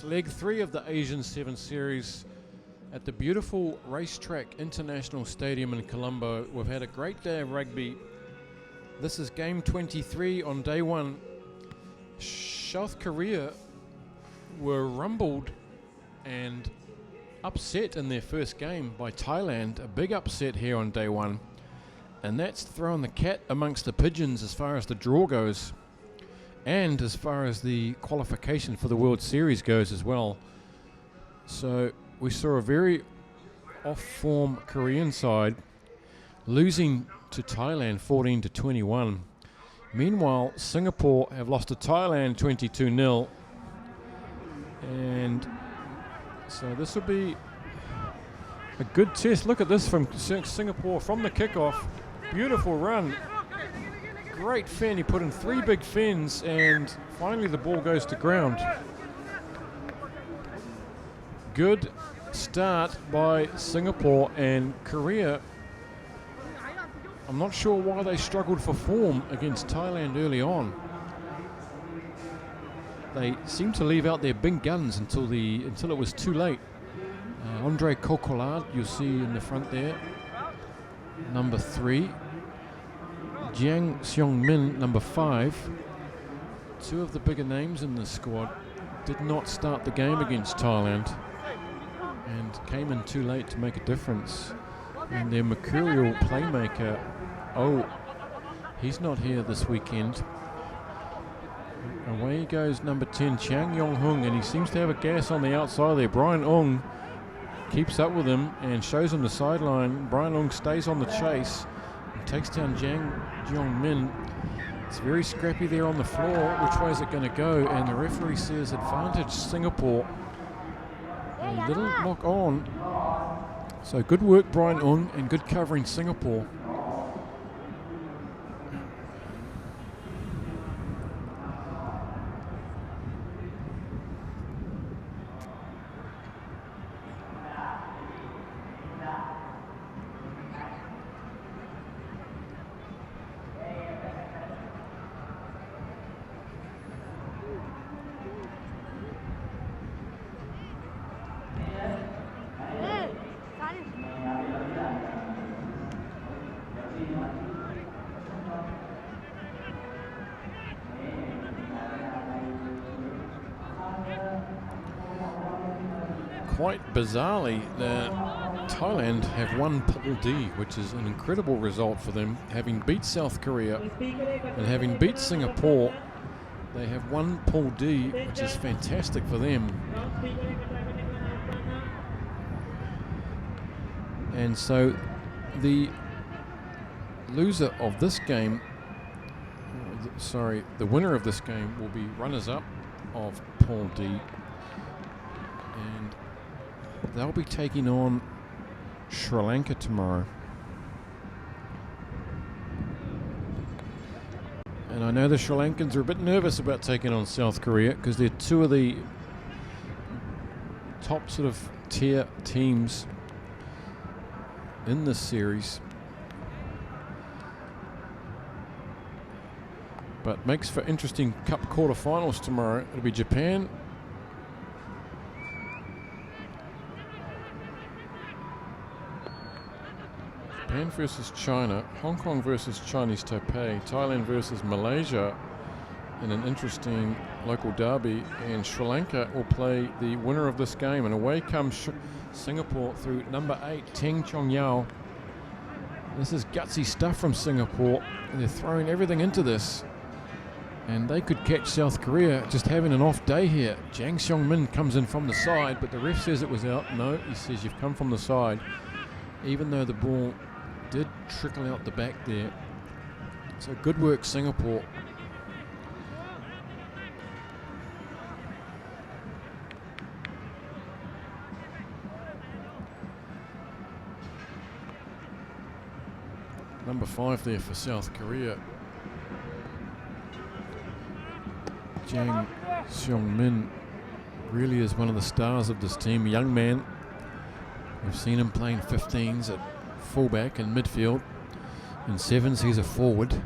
Leg 3 of the Asian Sevens series at the beautiful Racetrack International Stadium in Colombo. We've had a great day of rugby. This is game 23 on day 1. South Korea were rumbled and upset in their first game by Thailand. A big upset here on day 1. And that's thrown the cat amongst the pigeons as far as the draw goes. And as far as the qualification for the World Series goes as well. So we saw a very off-form Korean side losing to Thailand 14-21. Meanwhile, Singapore have lost to Thailand 22-0. And so this will be a good test. Look at this from Singapore from the kickoff. Beautiful run. Great fin. He put in 3 big fins, and finally the ball goes to ground. Good start by Singapore, and Korea, I'm not sure why they struggled for form against Thailand early on. They seemed to leave out their big guns until it was too late. Andre Cocolard, you'll see in the front there, number 3. Jiang Seong-min, number 5. 2 of the bigger names in the squad did not start the game against Thailand and came in too late to make a difference. And their mercurial playmaker, he's not here this weekend. Away goes number 10, Chang Yong-hung, and he seems to have a gas on the outside there. Brian Ong keeps up with him and shows him the sideline. Brian Ong stays on the chase and takes down Jiang Jeong-min. It's very scrappy there on the floor. Which way is it going to go? And the referee says advantage Singapore. A little lock on. So good work Brian Ong and good covering Singapore. Quite bizarrely, Thailand have won Pool D, which is an incredible result for them. Having beat South Korea and having beat Singapore, they have won Pool D, which is fantastic for them. And so the loser of this game, the winner of this game will be runners-up of Pool D. And they'll be taking on Sri Lanka tomorrow. And I know the Sri Lankans are a bit nervous about taking on South Korea because they're 2 of the top sort of tier teams in this series. But makes for interesting Cup quarterfinals tomorrow. It'll be Japan, Japan versus China, Hong Kong versus Chinese Taipei, Thailand versus Malaysia in an interesting local derby, and Sri Lanka will play the winner of this game. And away comes Singapore through number 8, Teng Chong Yao. This is gutsy stuff from Singapore. They're throwing everything into this, and they could catch South Korea just having an off day here. Jiang Seong-min comes in from the side, but the ref says it was out. No, he says you've come from the side, even though the ball did trickle out the back there. So good work Singapore. Number 5 there for South Korea. Jiang Seong-min really is one of the stars of this team, a young man. We've seen him playing 15s at fullback and midfield. In sevens, he's a forward.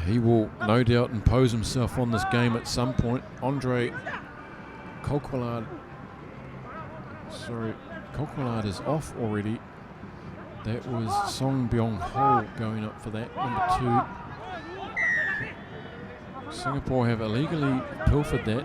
He will no doubt impose himself on this game at some point. Andre Coquillard is off already. That was Song Byung-ho going up for that, number 2. Singapore have illegally pilfered that.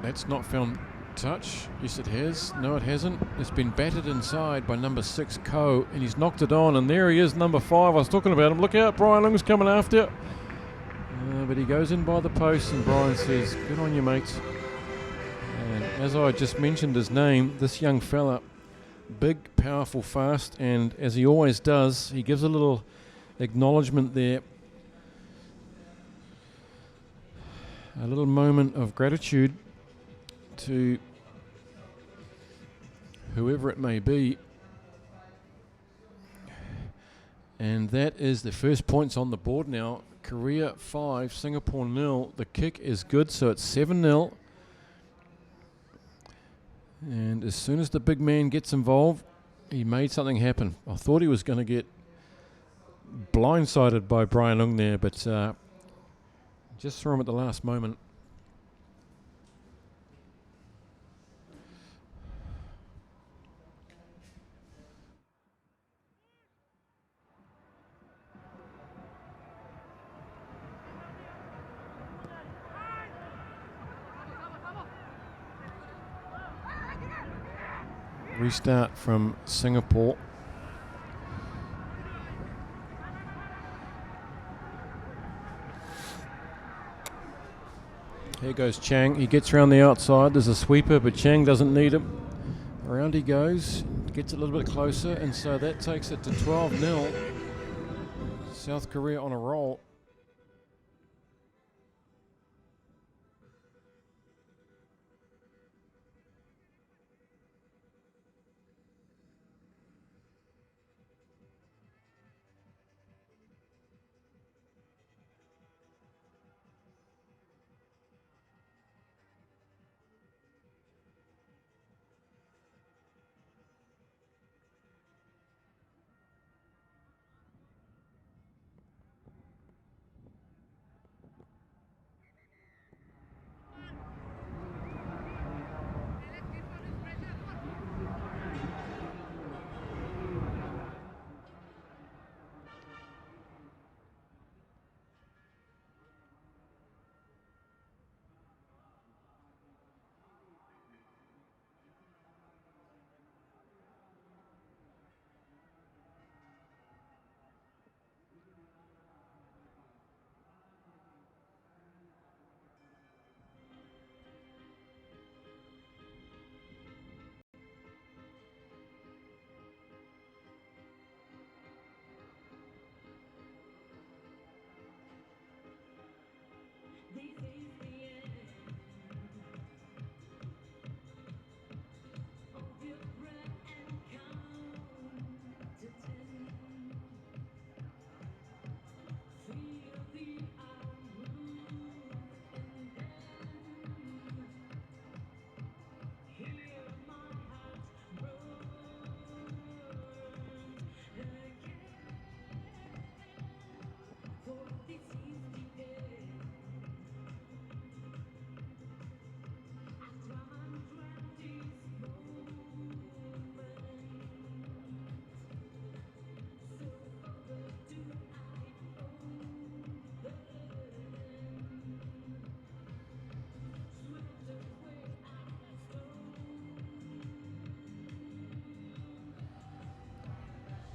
That's not found touch. Yes, it has. No, it hasn't. It's been battered inside by number 6, Ko, and he's knocked it on, and there he is, number 5. I was talking about him. Look out, Brian Lung's coming after. But he goes in by the post, and Brian says, good on you, mate. And as I just mentioned his name, this young fella, big, powerful, fast, and as he always does, he gives a little acknowledgement there. A little moment of gratitude to whoever it may be, and that is the first points on the board now. Korea 5, Singapore 0. The kick is good, so it's 7-0. And as soon as the big man gets involved, he made something happen. I thought he was going to get blindsided by Brian Lung there, but just threw him at the last moment. Restart from Singapore. Here goes Chang. He gets around the outside. There's a sweeper, but Chang doesn't need him. Around he goes. Gets a little bit closer, and so that takes it to 12-0. South Korea on a roll.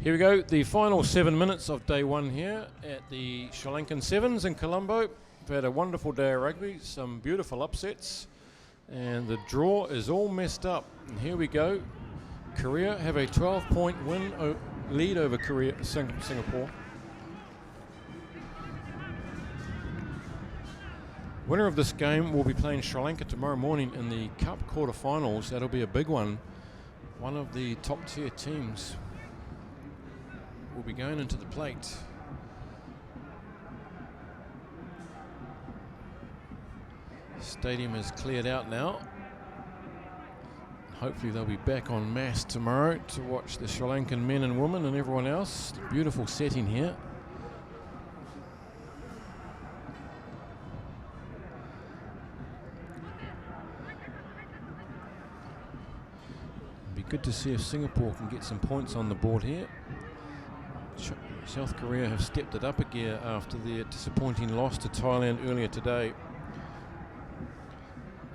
Here we go, the final 7 minutes of day one here at the Lanka Sevens in Colombo. We've had a wonderful day of rugby, some beautiful upsets, and the draw is all messed up. And here we go. Korea have a 12-point lead over Singapore. Winner of this game will be playing Sri Lanka tomorrow morning in the Cup quarterfinals. That'll be a big one. One of the top tier teams will be going into the plate. Stadium is cleared out now. Hopefully they'll be back en masse tomorrow to watch the Sri Lankan men and women and everyone else. Beautiful setting here. Be good to see if Singapore can get some points on the board here. South Korea have stepped it up a gear after their disappointing loss to Thailand earlier today.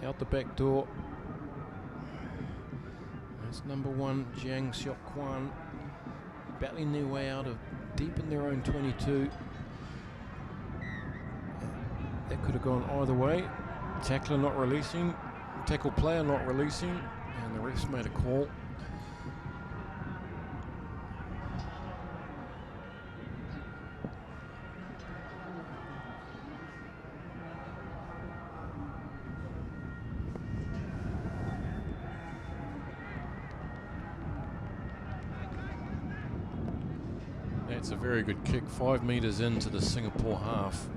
Out the back door. That's number 1, Jiang Seok Kwan, battling their way out of deep in their own 22. That could have gone either way. Tackler not releasing, tackle player not releasing, and the refs made a call. That's a very good kick, 5 metres into the Singapore half.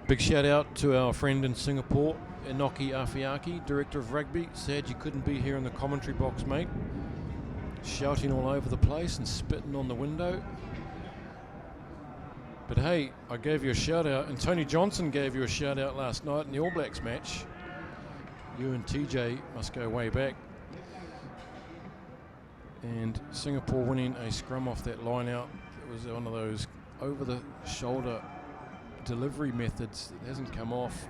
Big shout out to our friend in Singapore, Inoki Afiaki, Director of Rugby. Sad you couldn't be here in the commentary box, mate. Shouting all over the place and spitting on the window. But hey, I gave you a shout out, and Tony Johnson gave you a shout out last night in the All Blacks match. You and TJ must go way back. And Singapore winning a scrum off that line out. It was one of those over-the-shoulder delivery methods that hasn't come off.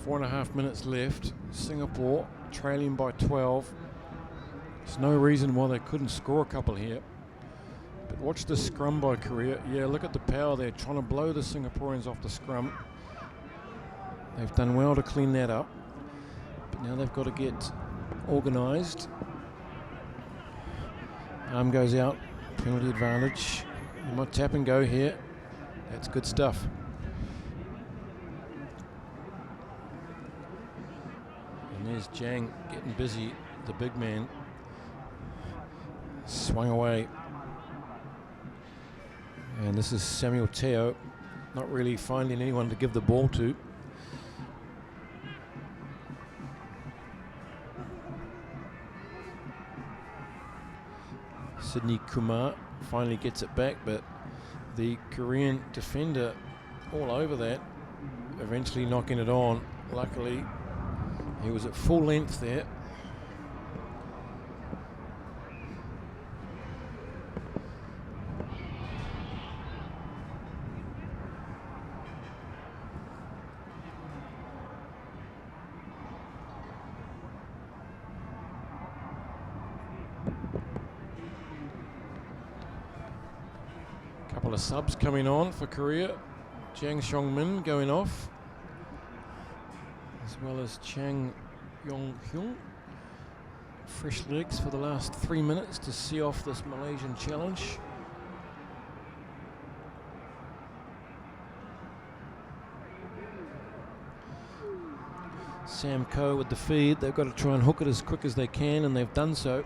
Four and a half minutes left. Singapore trailing by 12. There's no reason why they couldn't score a couple here. But watch the scrum by Korea. Yeah, look at the power there, trying to blow the Singaporeans off the scrum. They've done well to clean that up. But now they've got to get organised. Arm goes out, penalty advantage. You might tap and go here. That's good stuff. And there's Jiang getting busy, the big man. Swung away. And this is Samuel Teo, not really finding anyone to give the ball to. Sydney Kumar finally gets it back, but the Korean defender all over that, eventually knocking it on. Luckily, he was at full length there. Couple of subs coming on for Korea. Jang Seong-min going off, as well as Chang Yong-hyun. Fresh legs for the last 3 minutes to see off this Malaysian challenge. Sam Coe with the feed. They've got to try and hook it as quick as they can, and they've done so.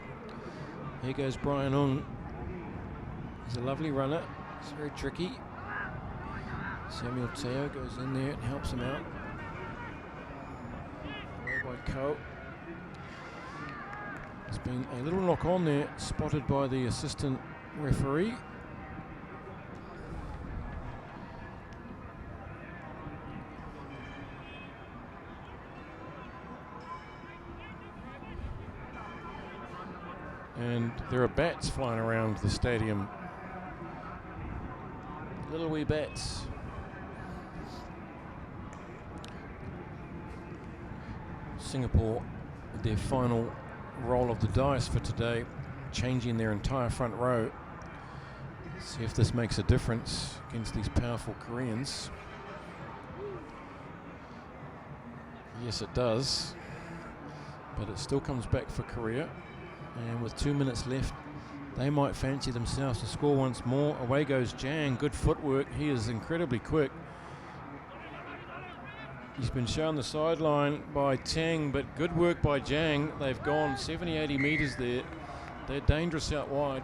Here goes Brian Ung. He's a lovely runner. It's very tricky. Samuel Teo goes in there and helps him out. Away by Coe. There's been a little knock on there, spotted by the assistant referee. And there are bats flying around the stadium. Little wee bats. Singapore, their final roll of the dice for today, changing their entire front row. See if this makes a difference against these powerful Koreans. Yes, it does. But it still comes back for Korea. And with 2 minutes left, they might fancy themselves to score once more. Away goes Jang. Good footwork. He is incredibly quick. He's been shown the sideline by Tang, but good work by Jang. They've gone 70, 80 metres there. They're dangerous out wide.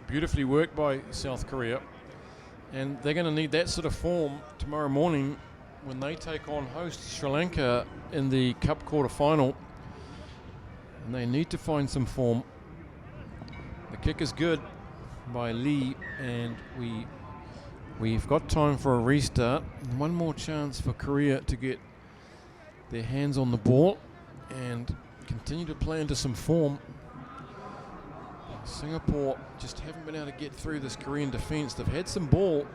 Beautifully worked by South Korea. And they're going to need that sort of form tomorrow morning when they take on host Sri Lanka in the Cup quarter-final. And they need to find some form. The kick is good by Lee, and we've got time for a restart. One more chance for Korea to get their hands on the ball and continue to play into some form. Singapore just haven't been able to get through this Korean defence. They've had some ball,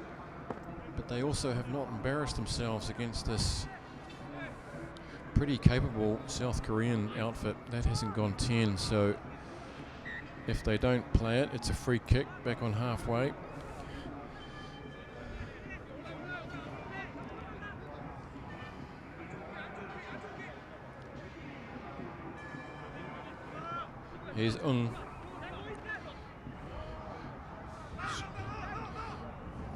but they also have not embarrassed themselves against this pretty capable South Korean outfit. That hasn't gone 10, so if they don't play it, it's a free kick back on halfway. Here's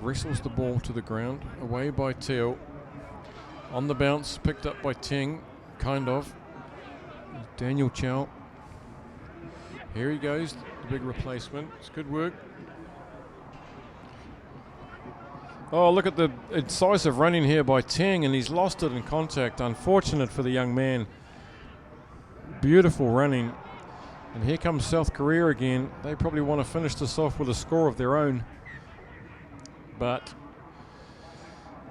wrestles the ball to the ground, away by Teo. On the bounce, picked up by Teng, kind of. Daniel Chow. Here he goes, the big replacement. It's good work. Oh, look at the incisive running here by Teng, and he's lost it in contact. Unfortunate for the young man. Beautiful running. And here comes South Korea again. They probably want to finish this off with a score of their own. But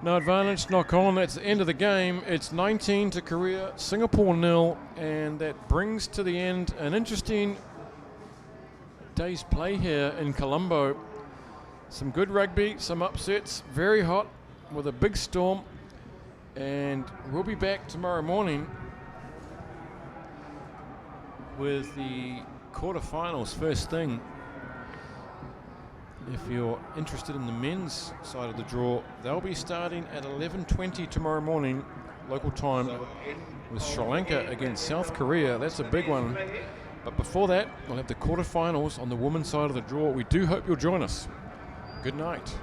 no advantage, knock on. That's the end of the game. It's 19 to Korea, Singapore 0, and that brings to the end an interesting day's play here in Colombo. Some good rugby, some upsets, very hot with a big storm, and we'll be back tomorrow morning with the quarterfinals first thing. If you're interested in the men's side of the draw, they'll be starting at 11:20 tomorrow morning, local time, with Sri Lanka against South Korea. That's a big one. But before that, we'll have the quarterfinals on the women's side of the draw. We do hope you'll join us. Good night.